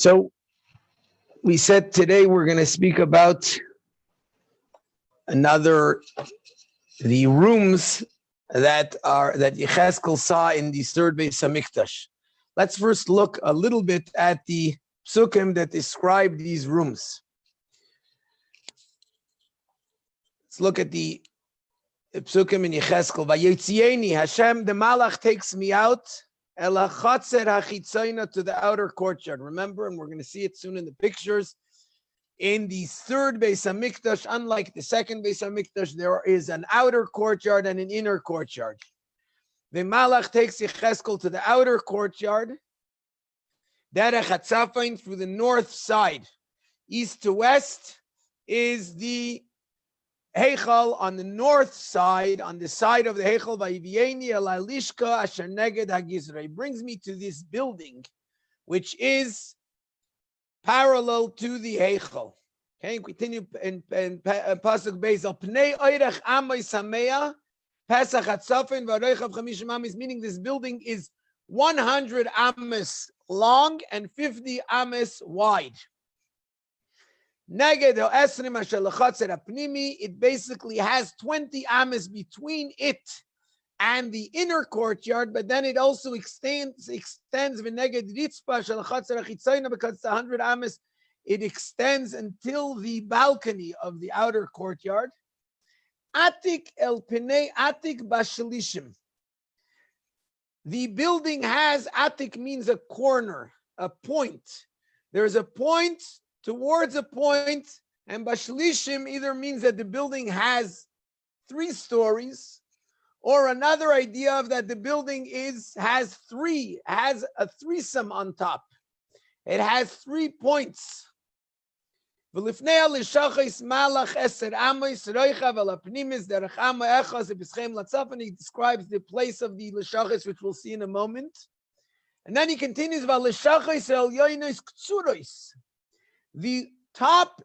So we said today we're going to speak about the rooms that Yechezkel saw in the third Beis Hamikdash. Let's first look a little bit at the psukim that describe these rooms. Let's look at the psukim in Yechezkel. Vayotzieni, Hashem, the Malach takes me out, El hachatzer hachitzayna, to the outer courtyard. Remember, and we're going to see it soon in the pictures, in the third Beis Hamikdash, unlike the second Beis Hamikdash, there is an outer courtyard and an inner courtyard. The Malach takes Yechezkel to the outer courtyard, Derech Hatzafain, through the north side. East to west is the Heichal on the north side, on the side of the Heichal. Vayivieni el Alishka asher neged hagizra. Brings me to this building, which is parallel to the Heichal. Okay, continue in Pasuk Beis. Al pnei oirech amay sameya Pesach hatzafin v'areichav chamishim amis. Meaning this building is 100 amas long and 50 amas wide. Neged esrim asher lechatzer apnimi. It basically has 20 amas between it and the inner courtyard, but then it also extends v'neged ritzpa asher lechatzer achitzayna, because it's 100 amas. It extends until the balcony of the outer courtyard. Atik el pinei atik bashalishim. The building has, atik means a corner, a point. There's a point towards a point, and bashalishim either means that the building has 3 stories, or another idea of that the building has a threesome on top. It has 3 points. And he continues, he describes the place of the lishachis, which we'll see in a moment. And then he continues, the top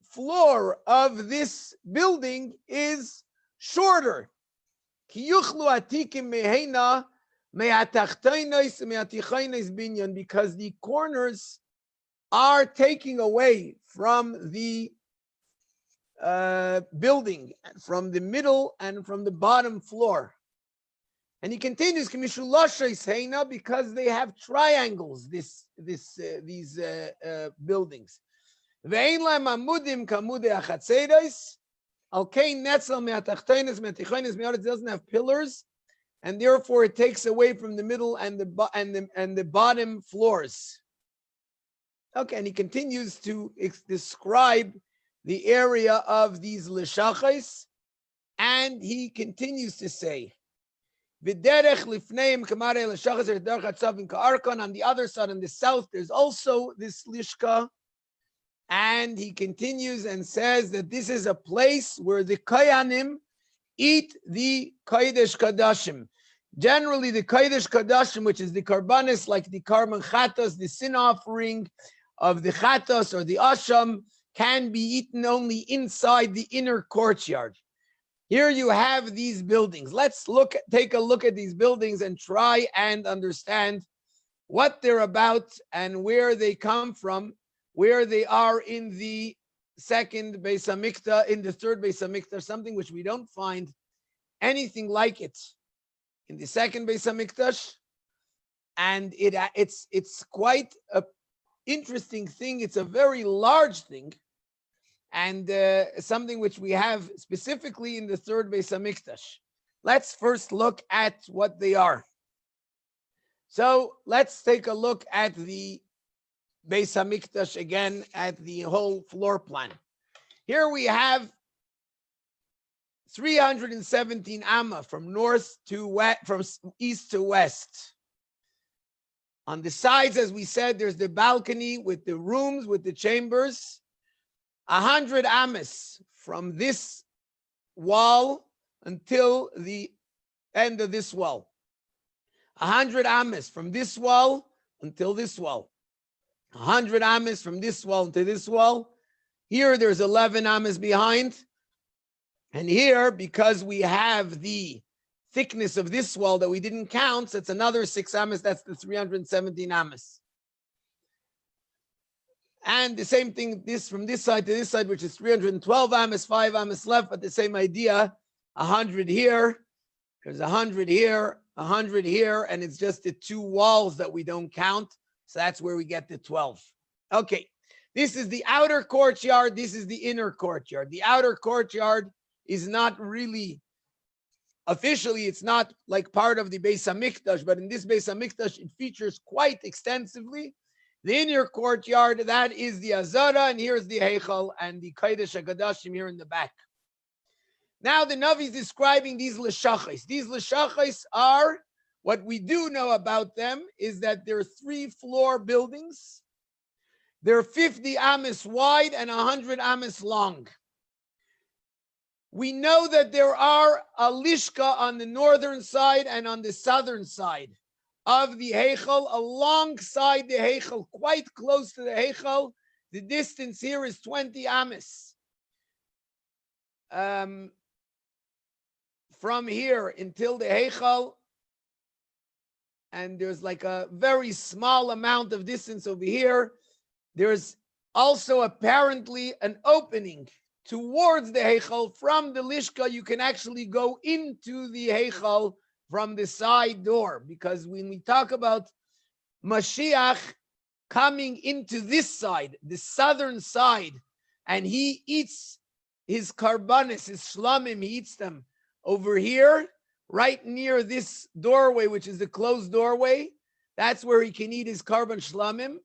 floor of this building is shorter, because the corners are taking away from the building, from the middle and from the bottom floor. And he continues, because they have triangles, these buildings. It doesn't have pillars, and therefore it takes away from the middle and the bottom floors. Okay, and he continues to describe the area of these lishachos, and he continues to say, on the other side, on the south, there's also this lishka, and he continues and says that this is a place where the koyanim eat the kodesh kadashim. Generally, the kodesh kadashim, which is the karbanis, like the karban chatas, the sin offering of the chatas or the asham, can be eaten only inside the inner courtyard. Here you have these buildings. Let's take a look at these buildings and try and understand what they're about and where they come from, where they are in the second Beis Hamikdash, in the third Beis Hamikdash, something which we don't find anything like it in the second Beis Hamikdash, and it's quite a interesting thing. It's a very large thing, and something which we have specifically in the third Beis Hamikdash. Let's first look at what they are. So let's take a look at the Beis Hamikdash again, at the whole floor plan. Here we have 317 amma from north to west, from east to west. On the sides, as we said, there's the balcony with the rooms, with the chambers. 100 amas from this wall until the end of this wall. 100 amas from this wall until this wall. 100 amas from this wall to this wall. Here, there's 11 amas behind. And here, because we have the thickness of this wall that we didn't count, so it's another 6 amas, that's the 317 amas. And the same thing, this from this side to this side, which is 312 amas, 5 amas left, but the same idea, 100 here, there's 100 here, 100 here, and it's just the two walls that we don't count. So that's where we get the 12. Okay, this is the outer courtyard. This is the inner courtyard. The outer courtyard is not really, officially, it's not like part of the Beis HaMikdash, but in this Beis HaMikdash, it features quite extensively. The inner courtyard, that is the Azara, and here's the Heichal and the Kodesh HaKodashim here in the back. Now the Navi is describing these Leshachos. These Leshachos are, what we do know about them is that they're 3-floor buildings. They're 50 amas wide and 100 amas long. We know that there are a Lishka on the northern side and on the southern side of the Heichal, alongside the Heichal, quite close to the Heichal. The distance here is 20 amas. From here until the Heichal, and there's like a very small amount of distance over here. There's also apparently an opening towards the Heichal. From the Lishka, you can actually go into the Heichal from the side door, because when we talk about Mashiach coming into this side, the southern side, and he eats his karbanis, his shlamim, he eats them over here, right near this doorway, which is the closed doorway. That's where he can eat his karban shlamim.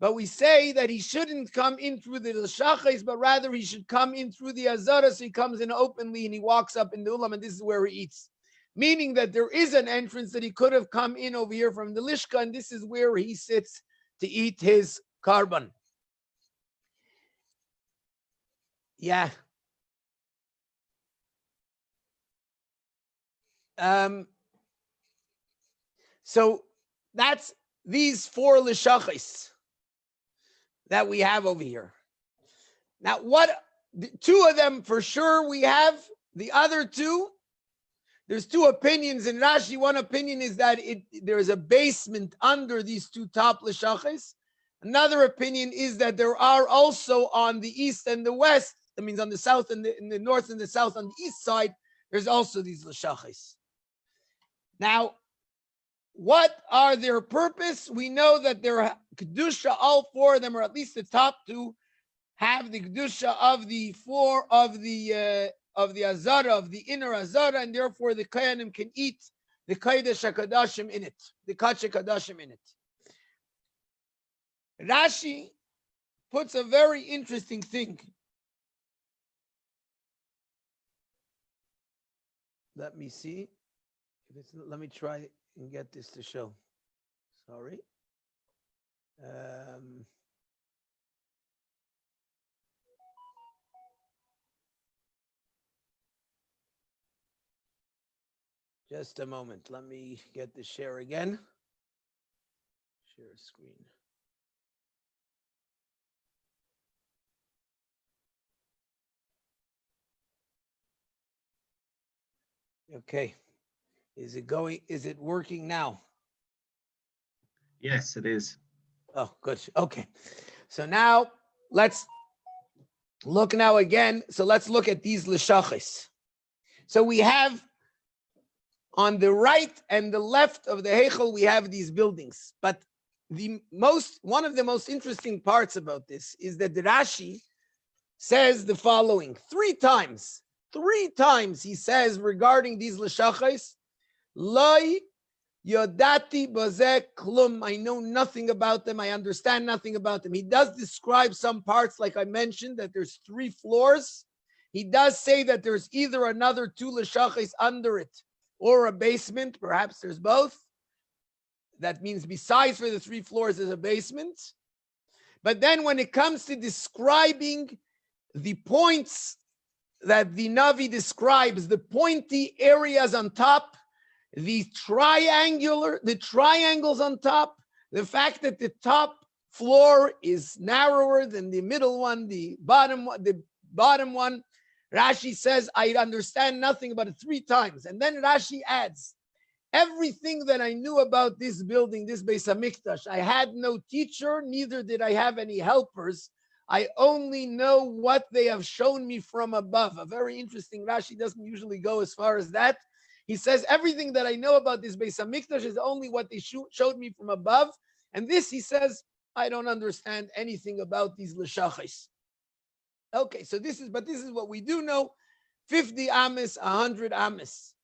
But we say that he shouldn't come in through the Leshachos, but rather he should come in through the Azara. So he comes in openly and he walks up in the Ulam, and this is where he eats. Meaning that there is an entrance that he could have come in over here from the Lishka, and this is where he sits to eat his karban. Yeah. So that's these 4 Leshachos that we have over here. Now, 2 of them for sure we have. The other 2, there's 2 opinions in Rashi. One opinion is that there is a basement under these 2 top Leshachos. Another opinion is that there are also on the east and the west, that means on the south and in the north and the south, on the east side, there's also these Leshachos. Now, what are their purpose? We know that they're Kedusha, all 4 of them, or at least the top 2, have the Kedusha of the 4 of the Azara, of the inner Azara, and therefore the Kohanim can eat the Kodesh HaKodashim in it, the Kodesh HaKodashim in it. Rashi puts a very interesting thing. Let me see. Let me try and get this to show. Sorry. Just a moment. Let me get the share again. Share screen. Okay. Is it working now? Yes, it is. Oh, good. Okay. So now let's look now again. So let's look at these Leshachos. So we have on the right and the left of the Heichal, we have these buildings. But one of the most interesting parts about this is that the Rashi says the following 3 times. 3 times he says regarding these Leshachos, Loi Yodati Bazeh Klum. I know nothing about them. I understand nothing about them. He does describe some parts, like I mentioned, that there's 3 floors. He does say that there's either another 2 Leshachos under it or a basement. Perhaps there's both. That means besides for the 3 floors, there's a basement. But then when it comes to describing the points that the Navi describes, the pointy areas on top, the triangles on top, the fact that the top floor is narrower than the middle one, the bottom one, Rashi says, I understand nothing about it 3 times. And then Rashi adds, everything that I knew about this building, this Beis Hamikdash, I had no teacher, neither did I have any helpers. I only know what they have shown me from above. A very interesting Rashi doesn't usually go as far as that. He says, everything that I know about this Beis Hamikdash is only what they showed me from above. And this, he says, I don't understand anything about these Leshachis. Okay, so this is what we do know. 50 amis, 100 amis.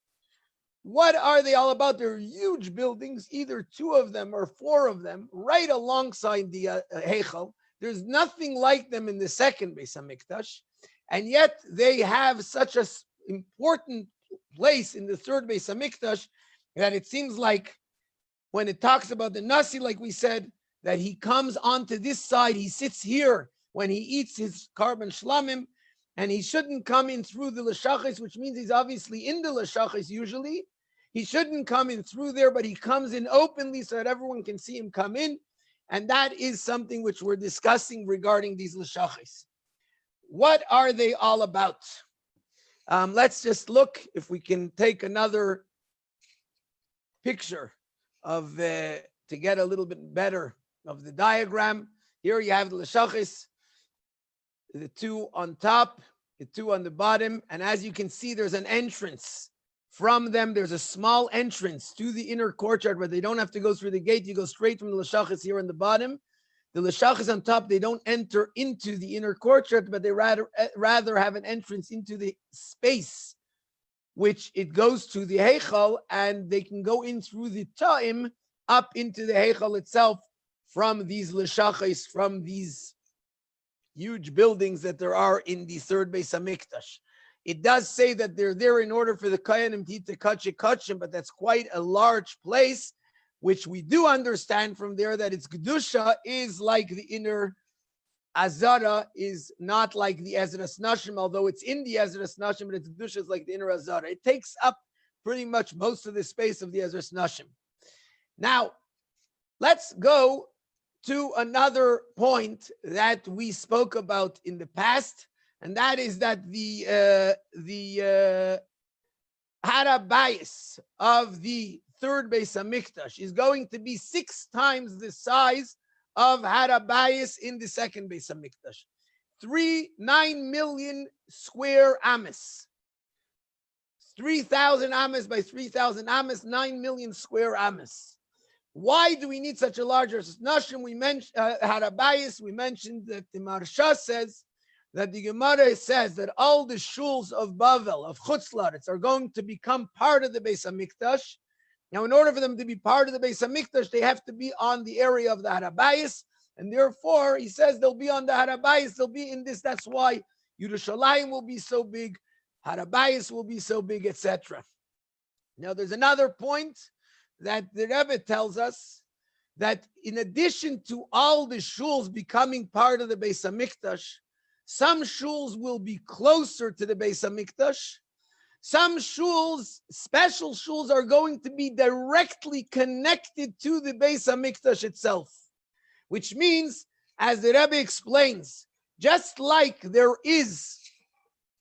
What are they all about? They're huge buildings, either 2 of them or 4 of them, right alongside the Heichal. There's nothing like them in the second Beis Hamikdash, and yet they have such an important place in the third Beis Hamikdash that it seems like when it talks about the Nasi, like we said, that he comes onto this side, he sits here when he eats his carbon shlamim, and he shouldn't come in through the Leshachis, which means he's obviously in the Leshachis usually. He shouldn't come in through there, but he comes in openly so that everyone can see him come in. And that is something which we're discussing regarding these Leshachis. What are they all about? Let's just look if we can take another picture of to get a little bit better of the diagram. Here you have the Leshachis, the 2 on top, the 2 on the bottom, and as you can see, there's an entrance. From them, there's a small entrance to the inner courtyard where they don't have to go through the gate. You go straight from the Leshachis here on the bottom. The Leshachis on top, they don't enter into the inner courtyard, but they rather have an entrance into the space, which it goes to the Heichal, and they can go in through the Ta'im up into the Heichal itself from these Leshachis, from these huge buildings that there are in the third Beis Hamikdash. It does say that they're there in order for the Kohanim to eat the kachim, but that's quite a large place, which we do understand from there that its Kedusha is like the inner Azara, is not like the Ezras Nashim, although it's in the Ezras Nashim, but its Kedusha is like the inner Azara. It takes up pretty much most of the space of the Ezras Nashim. Now, let's go to another point that we spoke about in the past, and that is that the Harabayis of the third Beis Hamikdash is going to be 6 times the size of Harabayis in the second Beis Hamikdash. 9 million square amas. 3,000 amas by 3,000 amas, 9 million square amas. Why do we need such a large Nashim? We mentioned Harabayis. We mentioned that the Marsha says that the Gemara says that all the shuls of Bavel, of Chutz La'aretz, are going to become part of the Beis Hamikdash. Now, in order for them to be part of the Beis Hamikdash, they have to be on the area of the Harabayis, and therefore, he says they'll be on the Harabayis, they'll be in this. That's why Yerushalayim will be so big, Harabayis will be so big, etc. Now, there's another point that the Rebbe tells us, that in addition to all the shuls becoming part of the Beis Hamikdash, some shuls will be closer to the Beis Hamikdash. Some shuls, special shuls, are going to be directly connected to the Beis Hamikdash itself. Which means, as the Rebbe explains, just like there is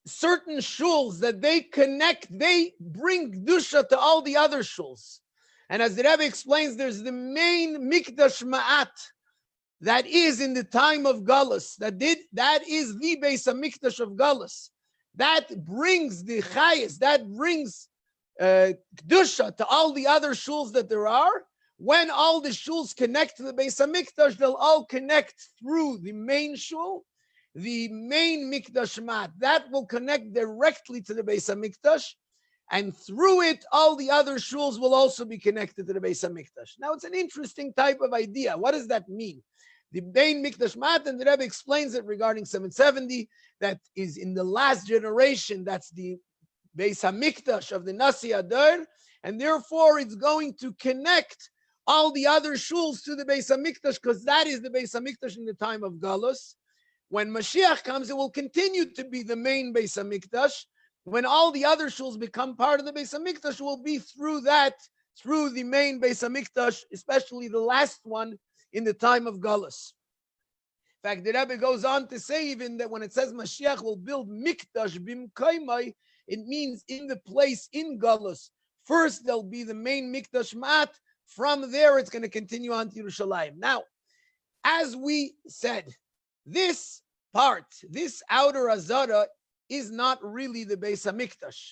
certain shuls that they connect, they bring Kedusha to all the other shuls. And as the Rebbe explains, there's the main Mikdash Ma'at, that is in the time of Galus, that is the Beis Hamikdash of Galus. That brings the Chayes, that brings Kedusha to all the other shuls that there are. When all the shuls connect to the Beis Hamikdash, they'll all connect through the main shul, the main Mikdash Ma'at. That will connect directly to the Beis Hamikdash, and through it, all the other shuls will also be connected to the Beis Hamikdash. Now, it's an interesting type of idea. What does that mean? The main Mikdash Ma'at, and the Rebbe explains it regarding 770, that is in the last generation, that's the Beis Hamikdash of the Nasi Adar, and therefore it's going to connect all the other shuls to the Beis Hamikdash, because that is the Beis Hamikdash in the time of Galus. When Mashiach comes, it will continue to be the main Beis Hamikdash. When all the other shuls become part of the Beis Hamikdash, will be through the main Beis Hamikdash, especially the last one in the time of Galus. In fact, the Rebbe goes on to say even that when it says Mashiach will build Mikdash bimkaimai, it means in the place in Galus, First, there'll be the main Mikdash Ma'at. From there, it's going to continue on to Yerushalayim. Now, as we said, this part, this outer Azara, is not really the Beis HaMikdash.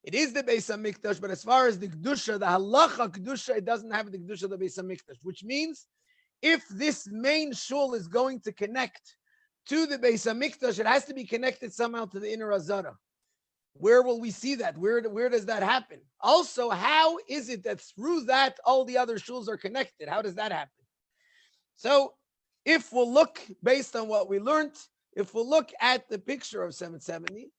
It is the Beis HaMikdash, but as far as the Kedusha, the Halacha Kedusha, it doesn't have the Kedusha of the Beis HaMikdash, which means if this main shul is going to connect to the Beis HaMikdash, it has to be connected somehow to the inner Azara. Where will we see that? Where does that happen? Also, how is it that through that all the other shuls are connected? How does that happen? So, if we'll look based on what we learned, if we'll look at the picture of 770,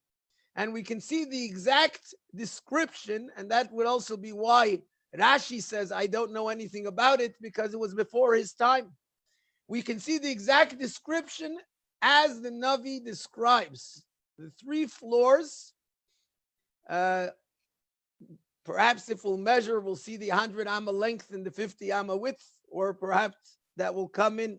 and we can see the exact description, and that would also be why Rashi says, I don't know anything about it, because it was before his time. We can see the exact description as the Navi describes. The 3 floors, perhaps if we'll measure, we'll see the 100 amma length and the 50 amma width, or perhaps that will come in.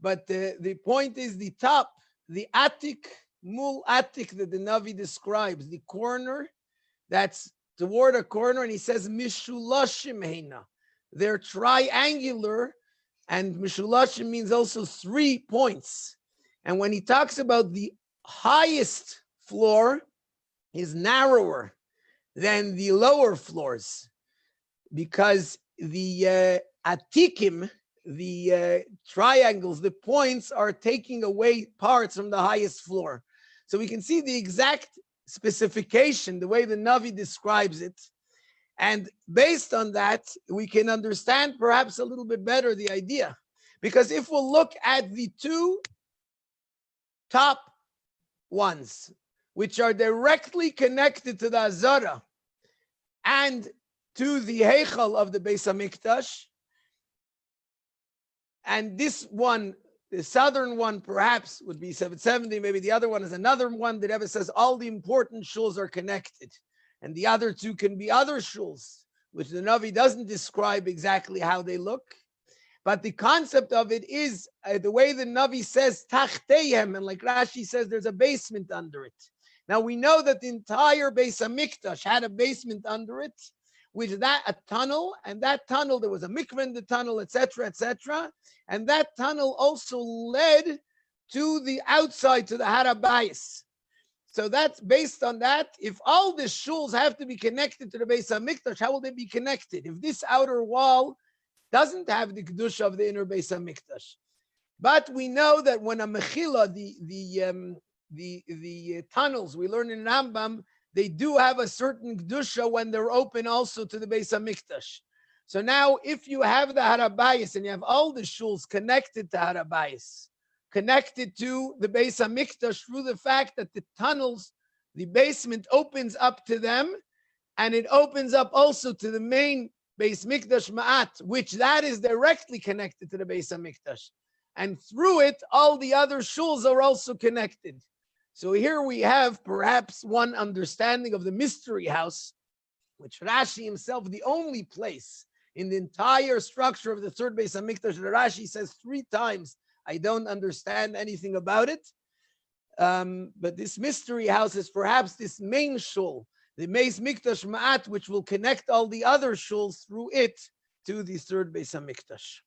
But the point is the top, the atik, mul atik that the Navi describes, the corner that's toward a corner, and he says mishulashim heina. They're triangular, and mishulashim means also 3 points. And when he talks about the highest floor is narrower than the lower floors, because the atikim, the triangles, the points are taking away parts from the highest floor. So we can see the exact specification, the way the Navi describes it. And based on that, we can understand perhaps a little bit better the idea. Because if we'll look at the 2 top ones, which are directly connected to the Azara and to the Heichal of the Beis HaMikdash, and this one, the southern one, perhaps would be 770. Maybe the other one is another one that ever says all the important shuls are connected. And the other 2 can be other shuls, which the Navi doesn't describe exactly how they look. But the concept of it is the way the Navi says, tachteihem, and like Rashi says, there's a basement under it. Now we know that the entire Beis HaMikdash had a basement under it, which a tunnel, and that tunnel, there was a mikveh in the tunnel, etc., etc. And that tunnel also led to the outside, to the Har HaBayis. So that's based on that. If all the shuls have to be connected to the Beis HaMikdash, how will they be connected? If this outer wall doesn't have the kedusha of the inner Beis HaMikdash. But we know that when a mechila, the tunnels, we learn in Rambam, they do have a certain kedusha when they're open also to the Beis HaMikdash. So now, if you have the Har HaBayis and you have all the shuls connected to Har HaBayis, connected to the Beis HaMikdash through the fact that the tunnels, the basement opens up to them, and it opens up also to the main Beis Mikdash Ma'at, which that is directly connected to the Beis HaMikdash. And through it, all the other shuls are also connected. So here we have perhaps one understanding of the mystery house, which Rashi himself, the only place in the entire structure of the 3rd Beis HaMikdash, Rashi says 3 times, I don't understand anything about it. But this mystery house is perhaps this main shul, the Beis Mikdash Ma'at, which will connect all the other shuls through it to the 3rd Beis HaMikdash.